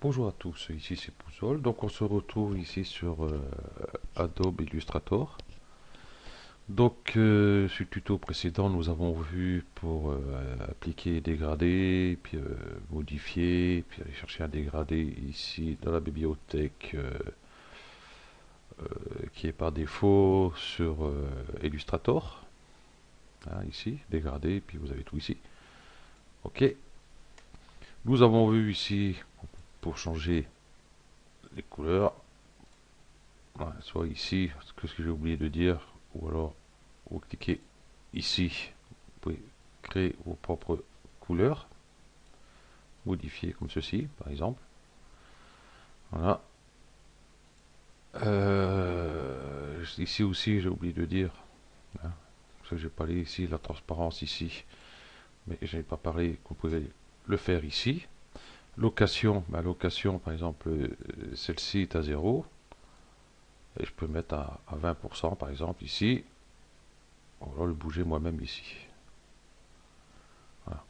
Bonjour à tous, ici c'est Pouzol. Donc on se retrouve ici sur Adobe Illustrator. Donc sur le tuto précédent, nous avons vu pour appliquer et dégrader, puis modifier, puis aller chercher un dégradé ici dans la bibliothèque qui est par défaut sur Illustrator. Hein, ici, dégradé, puis vous avez tout ici. Ok. Nous avons vu ici pour changer les couleurs. Voilà, soit ici, ce que j'ai oublié de dire, ou alors vous cliquez ici, vous pouvez créer vos propres couleurs, modifier comme ceci, par exemple. Voilà. Ici aussi, j'ai oublié de dire, hein, parce que j'ai parlé ici la transparence ici, mais je n'ai pas parlé que vous pouvez le faire ici. Location, ma location, par exemple, celle-ci est à 0, et je peux mettre à 20% par exemple ici, ou alors le bouger moi-même ici. Voilà.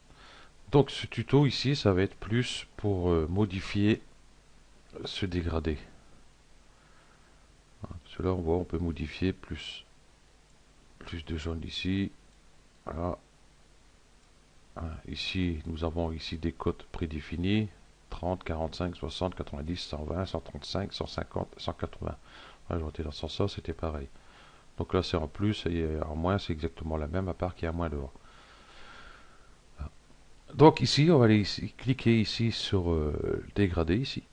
Donc ce tuto ici, ça va être plus pour modifier ce dégradé. Cela, on voit, on peut modifier plus de jaune ici. Voilà. Ici, nous avons ici des codes prédéfinis. 30, 45, 60, 90, 120, 135, 150, 180. Voilà, j'aurais été dans ce sens-là, c'était pareil. Donc là, c'est en plus et en moins, c'est exactement la même, à part qu'il y a moins devant. Donc ici, on va aller ici, cliquer ici sur dégradé ici.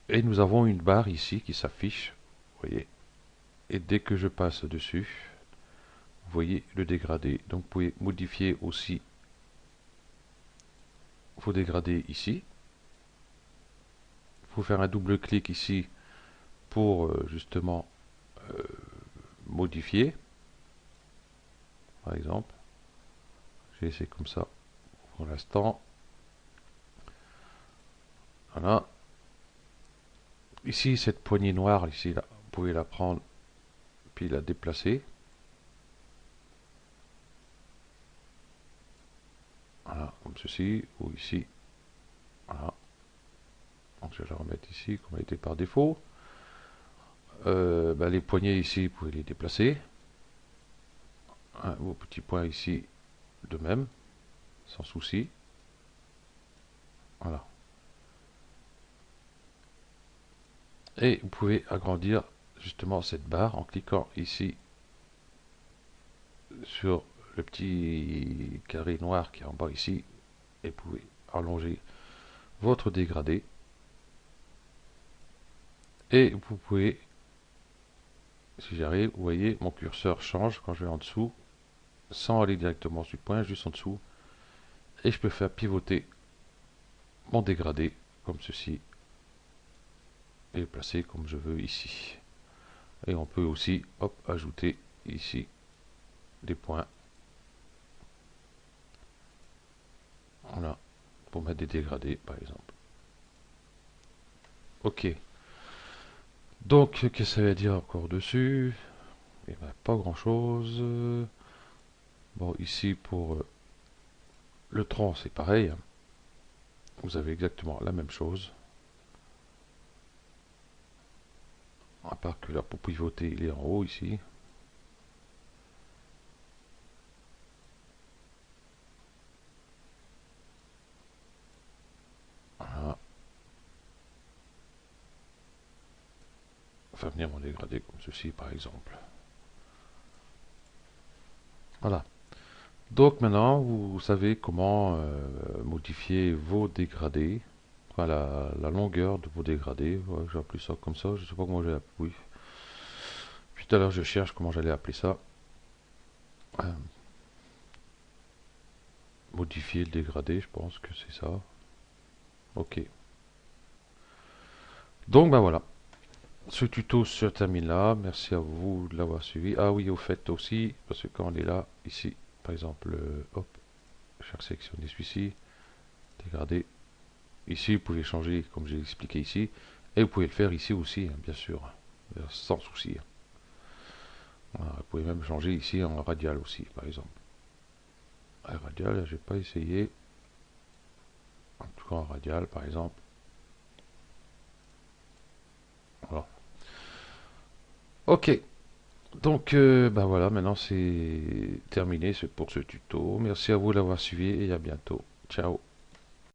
Et nous avons une barre ici qui s'affiche. Vous voyez. Et dès que je passe dessus, vous voyez le dégradé. Donc vous pouvez modifier aussi vos dégradés ici. Il faut faire un double clic ici pour justement modifier. Par exemple, j'ai essayé comme ça pour l'instant. Voilà. Ici, cette poignée noire, ici, là, vous pouvez la prendre puis la déplacer. Voilà, comme ceci, ou ici. Voilà. Donc je vais la remettre ici, comme elle était par défaut. Les poignées ici, vous pouvez les déplacer. Vos petits points ici, de même, sans souci. Voilà. Et vous pouvez agrandir justement cette barre en cliquant ici sur le petit carré noir qui est en bas ici. Et vous pouvez allonger votre dégradé. Et vous pouvez, si j'arrive, vous voyez, mon curseur change quand je vais en dessous, sans aller directement sur le point, juste en dessous. Et je peux faire pivoter mon dégradé comme ceci et le placer comme je veux ici. Et on peut aussi ajouter ici des points. Voilà, pour mettre des dégradés par exemple. Ok. Donc, qu'est-ce que ça veut dire encore dessus? Eh ben, pas grand chose. Bon, ici pour le tronc, c'est pareil. Vous avez exactement la même chose. À part que là, pour pivoter, il est en haut ici. Voilà. Faire venir mon dégradé comme ceci, par exemple. Voilà. Donc maintenant, vous savez comment modifier vos dégradés. Enfin, la longueur de vos dégradés. Ouais, j'ai appelé ça comme ça. Je ne sais pas comment j'ai appelé. Oui. Puis tout à l'heure, je cherche comment j'allais appeler ça. Euh, Modifier le dégradé, je pense que c'est ça. Ok. Donc ben voilà. Ce tuto se termine là. Merci à vous de l'avoir suivi. Ah oui, au fait aussi, parce que quand on est là, ici, par exemple, hop, chaque section est celui-ci, dégradé. Ici, vous pouvez changer, comme j'ai expliqué ici, et vous pouvez le faire ici aussi, hein, bien sûr, sans souci. Voilà, vous pouvez même changer ici en radial aussi, par exemple. Radial, je n'ai pas essayé. En tout cas, en radial, par exemple. Ok, donc bah voilà, maintenant c'est terminé pour ce tuto. Merci à vous d'avoir suivi et à bientôt. Ciao.